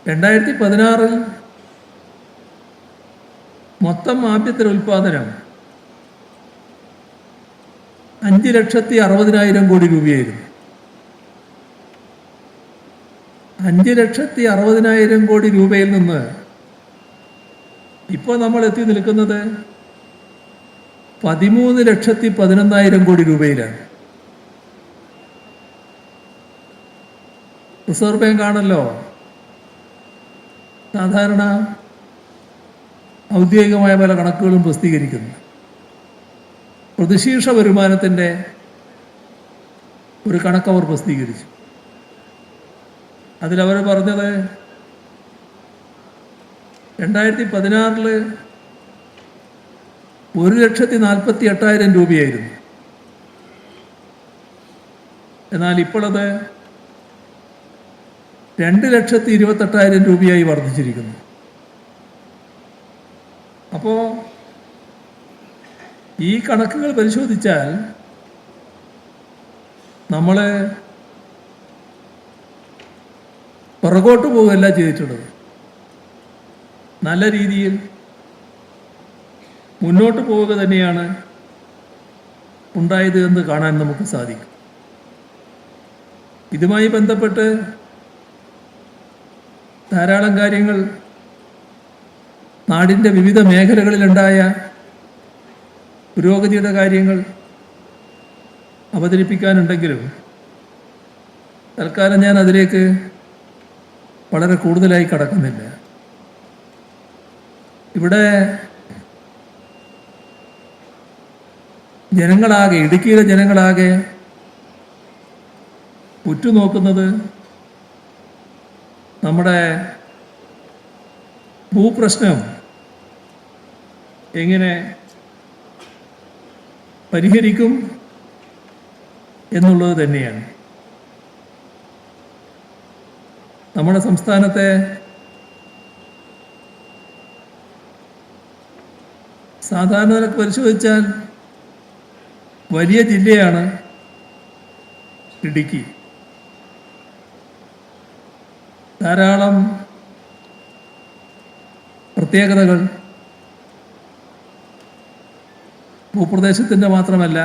2016 മൊത്തം ആഭ്യന്തര ഉൽപ്പാദനം 5,60,000 കോടി രൂപയായിരുന്നു. 5,60,000 കോടി രൂപയിൽ നിന്ന് ഇപ്പോൾ നമ്മൾ എത്തി നിൽക്കുന്നത് 13,11,000 കോടി രൂപയിലാണ്. റിസർവ് ബാങ്ക് ആണല്ലോ സാധാരണ ഔദ്യോഗികമായ പല കണക്കുകളും പ്രസിദ്ധീകരിക്കുന്നു. പ്രതിശീർഷ വരുമാനത്തിൻ്റെ ഒരു കണക്ക് അവർ പ്രസിദ്ധീകരിച്ചു. അതിലവർ പറഞ്ഞത് 2016 1,48,000 രൂപയായിരുന്നു. എന്നാൽ ഇപ്പോഴത് 2,28,000 രൂപയായി വർദ്ധിച്ചിരിക്കുന്നു. അപ്പോൾ ഈ കണക്കുകൾ പരിശോധിച്ചാൽ നമ്മൾ പുറകോട്ട് പോവുകയല്ല ചെയ്തിട്ടുള്ളത്, നല്ല രീതിയിൽ മുന്നോട്ട് പോവുക തന്നെയാണ് ഉണ്ടായത് എന്ന് കാണാൻ നമുക്ക് സാധിക്കും. ഇതുമായി ബന്ധപ്പെട്ട് ധാരാളം കാര്യങ്ങൾ നാടിൻ്റെ വിവിധ മേഖലകളിലുണ്ടായ പുരോഗതിയുടെ കാര്യങ്ങൾ അവതരിപ്പിക്കാനുണ്ടെങ്കിലും തൽക്കാലം ഞാൻ അതിലേക്ക് വളരെ കൂടുതലായി കടക്കുന്നില്ല. ഇവിടെ ജനങ്ങളാകെ, ഇടുക്കിയിലെ ജനങ്ങളാകെ ഉറ്റുനോക്കുന്നത് നമ്മുടെ ഭൂപ്രശ്നം എങ്ങനെ പരിഹരിക്കും എന്നുള്ളത് തന്നെയാണ്. നമ്മുടെ സംസ്ഥാനത്തെ സാധാരണ നിലക്ക് പരിശോധിച്ചാൽ വലിയ ജില്ലയാണ് ഇടുക്കി. ധാരാളം പ്രത്യേകതകൾ ഭൂപ്രദേശത്തിൻ്റെ മാത്രമല്ല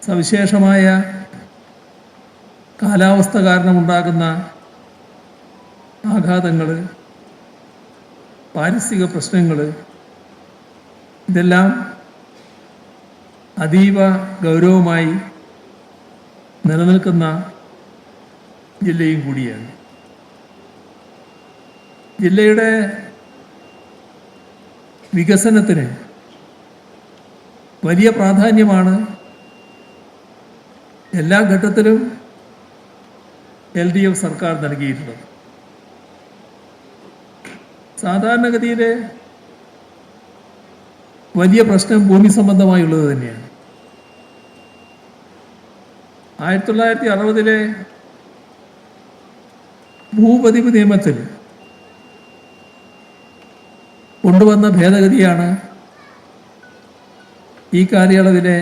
സവിശേഷമായ കാലാവസ്ഥ കാരണമുണ്ടാകുന്ന ആഘാതങ്ങൾ, പാരിസ്ഥിതിക പ്രശ്നങ്ങൾ, ഇതെല്ലാം അതീവ ഗൗരവമായി നിലനിൽക്കുന്ന ജില്ലയും കൂടിയാണ്. ജില്ലയുടെ വികസനത്തിന് വലിയ പ്രാധാന്യമാണ് എല്ലാ ഘട്ടത്തിലും LDF സർക്കാർ നൽകിയിട്ടുള്ളത്. സാധാരണഗതിയിൽ വലിയ പ്രശ്നം ഭൂമി സംബന്ധമായുള്ളത് തന്നെയാണ്. 1960 ഭൂപതിവ് നിയമത്തിൽ കൊണ്ടുവന്ന ഭേദഗതിയാണ് ഈ കാലയളവിലെ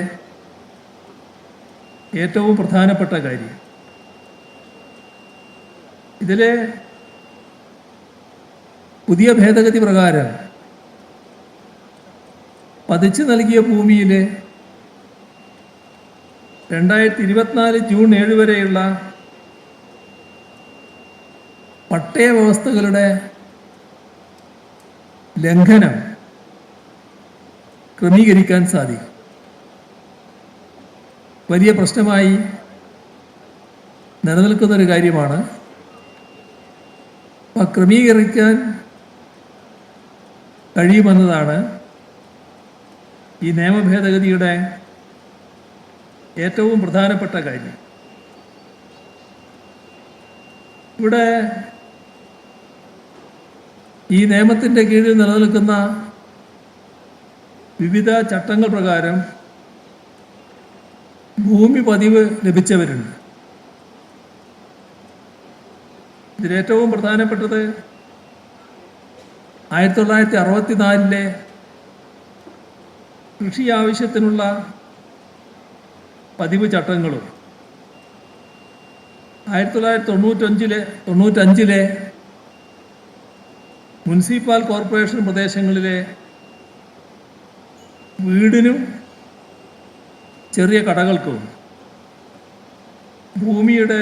ഏറ്റവും പ്രധാനപ്പെട്ട കാര്യം. ഇതിലെ പുതിയ ഭേദഗതി പ്രകാരം പതിച്ചു നൽകിയ ഭൂമിയിൽ 2024 ജൂൺ 7 വരെയുള്ള പട്ടയ വ്യവസ്ഥകളുടെ ലംഘനം ക്രമീകരിക്കാൻ സാധിക്കും. വലിയ പ്രശ്നമായി നിലനിൽക്കുന്നൊരു കാര്യമാണ്. ക്രമീകരിക്കാൻ കഴിയുമെന്നതാണ് ഈ നിയമഭേദഗതിയുടെ ഏറ്റവും പ്രധാനപ്പെട്ട കാര്യം. ഇവിടെ ഈ നിയമത്തിൻ്റെ കീഴിൽ നിലനിൽക്കുന്ന വിവിധ ചട്ടങ്ങൾ പ്രകാരം ഭൂമി പതിവ് ലഭിച്ചവരുണ്ട്. ഇതിലേറ്റവും പ്രധാനപ്പെട്ടത് 1964 കൃഷി ആവശ്യത്തിനുള്ള പതിവ് ചട്ടങ്ങളും 1995 മുനിസിപ്പൽ കോർപ്പറേഷൻ പ്രദേശങ്ങളിലെ വീടിനും ചെറിയ കടകൾക്കും ഭൂമിയുടെ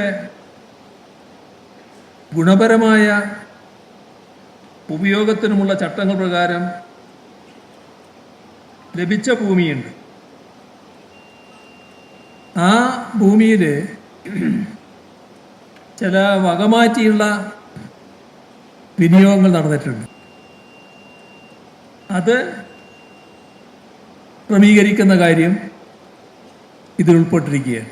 ഗുണപരമായ ഉപയോഗത്തിനുമുള്ള ചട്ടങ്ങൾ പ്രകാരം ലഭിച്ച ഭൂമിയുണ്ട്. ആ ഭൂമിയിൽ ചില വകമാറ്റിയുള്ള വിനിയോഗങ്ങൾ നടന്നിട്ടുണ്ട്. അത് ക്രമീകരിക്കുന്ന കാര്യം ഇതിലുൾപ്പെട്ടിരിക്കുകയാണ്.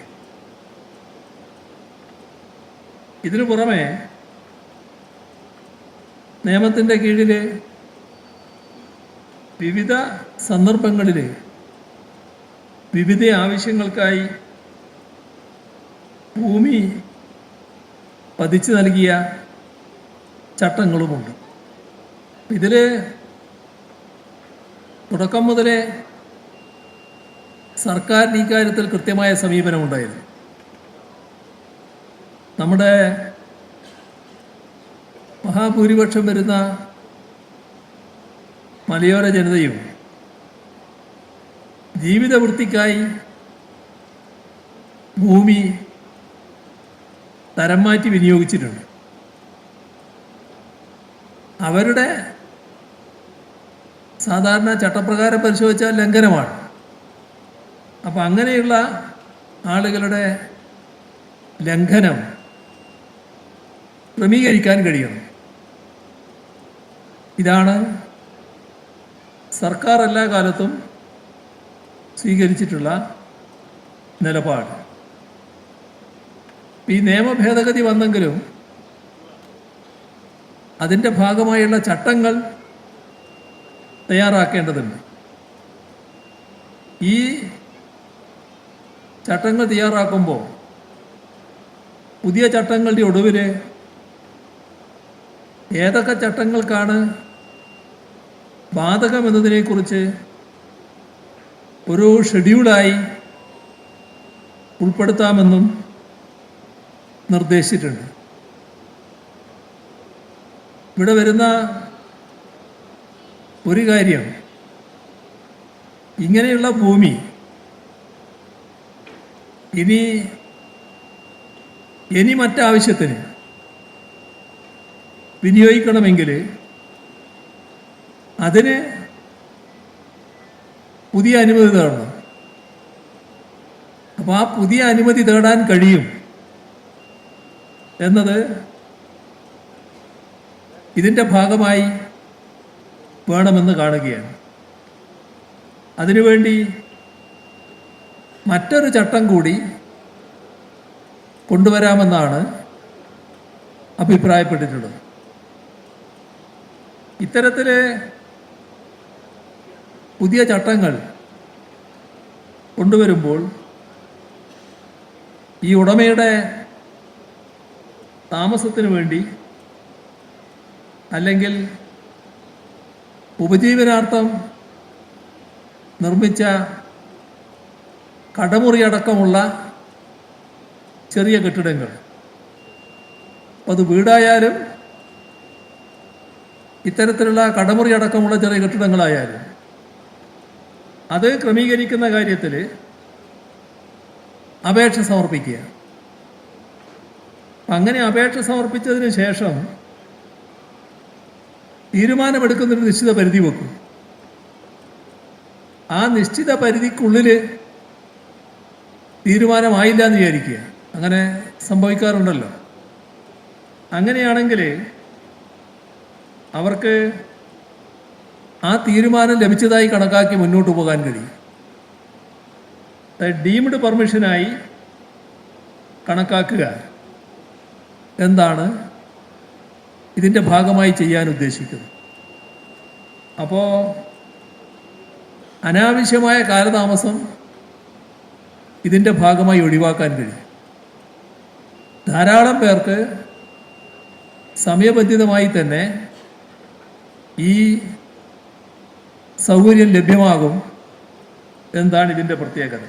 ഇതിനു പുറമെ നിയമത്തിൻ്റെ കീഴിൽ വിവിധ സന്ദർഭങ്ങളിൽ വിവിധ ആവശ്യങ്ങൾക്കായി ഭൂമി പതിച്ചു നൽകിയ ചട്ടങ്ങളുമുണ്ട്. ഇതിൽ തുടക്കം മുതലേ സർക്കാരിന് ഇക്കാര്യത്തിൽ കൃത്യമായ സമീപനമുണ്ടായിരുന്നു. നമ്മുടെ മഹാഭൂരിപക്ഷം വരുന്ന മലയോര ജനതയും ജീവിതവൃത്തിക്കായി ഭൂമി തരം മാറ്റി വിനിയോഗിച്ചിട്ടുണ്ട്. അവരുടെ സാധാരണ ചട്ടപ്രകാരം പരിശോധിച്ചാൽ ലംഘനമാണ്. അപ്പം അങ്ങനെയുള്ള ആളുകളുടെ ലംഘനം ക്രമീകരിക്കാൻ കഴിയണം. ഇതാണ് സർക്കാർ എല്ലാ കാലത്തും സ്വീകരിച്ചിട്ടുള്ള നിലപാട്. ഈ നിയമ ഭേദഗതി വന്നെങ്കിലും അതിൻ്റെ ഭാഗമായുള്ള ചട്ടങ്ങൾ തയ്യാറാക്കേണ്ടതുണ്ട്. ഈ ചട്ടങ്ങൾ തയ്യാറാക്കുമ്പോൾ പുതിയ ചട്ടങ്ങളുടെ ഒടുവിൽ ഏതൊക്കെ ചട്ടങ്ങൾക്കാണ് ബാധകമെന്നതിനെക്കുറിച്ച് ഒരു ഷെഡ്യൂളായി ഉൾപ്പെടുത്താമെന്നും നിർദ്ദേശിച്ചിട്ടുണ്ട്. ഇവിടെ വരുന്ന ഒരു കാര്യം, ഇങ്ങനെയുള്ള ഭൂമി ഇനി മറ്റാവശ്യത്തിന് വിനിയോഗിക്കണമെങ്കിൽ അതിന് പുതിയ അനുമതി തേടണം. അപ്പോൾ ആ പുതിയ അനുമതി തേടാൻ കഴിയും എന്നത് ഇതിൻ്റെ ഭാഗമായി വേണമെന്ന് കാണുകയാണ്. അതിനുവേണ്ടി മറ്റൊരു ചട്ടം കൂടി കൊണ്ടുവരാമെന്നാണ് അഭിപ്രായപ്പെട്ടിട്ടുള്ളത്. ഇത്തരത്തിൽ പുതിയ ചട്ടങ്ങൾ കൊണ്ടുവരുമ്പോൾ ഈ ഉടമയുടെ താമസത്തിന് വേണ്ടി അല്ലെങ്കിൽ ഉപജീവനാർത്ഥം നിർമ്മിച്ച കടമുറി അടക്കമുള്ള ചെറിയ കെട്ടിടങ്ങൾ, അത് വീടായാലും ഇത്തരത്തിലുള്ള കടമുറി അടക്കമുള്ള ചെറിയ കെട്ടിടങ്ങളായാലും അത് ക്രമീകരിക്കുന്ന കാര്യത്തിൽ അപേക്ഷ സമർപ്പിക്കുക. അങ്ങനെ അപേക്ഷ സമർപ്പിച്ചതിന് ശേഷം തീരുമാനമെടുക്കുന്നൊരു നിശ്ചിത പരിധി വെക്കും. ആ നിശ്ചിത പരിധിക്കുള്ളിൽ തീരുമാനമായില്ല എന്ന് വിചാരിക്കുക. അങ്ങനെ സംഭവിക്കാറുണ്ടല്ലോ. അങ്ങനെയാണെങ്കിൽ അവർക്ക് ആ തീരുമാനം ലഭിച്ചതായി കണക്കാക്കി മുന്നോട്ട് പോകാൻ കഴിയും. ഡീംഡ് പെർമിഷനായി കണക്കാക്കുക എന്താണ് ഇതിൻ്റെ ഭാഗമായി ചെയ്യാൻ ഉദ്ദേശിക്കുന്നത്. അപ്പോൾ അനാവശ്യമായ കാലതാമസം ഇതിൻ്റെ ഭാഗമായി ഒഴിവാക്കാൻ കഴിയും. ധാരാളം പേർക്ക് സമയബന്ധിതമായി തന്നെ ഈ സൗകര്യം ലഭ്യമാകും എന്നതാണ് ഇതിൻ്റെ പ്രത്യേകത.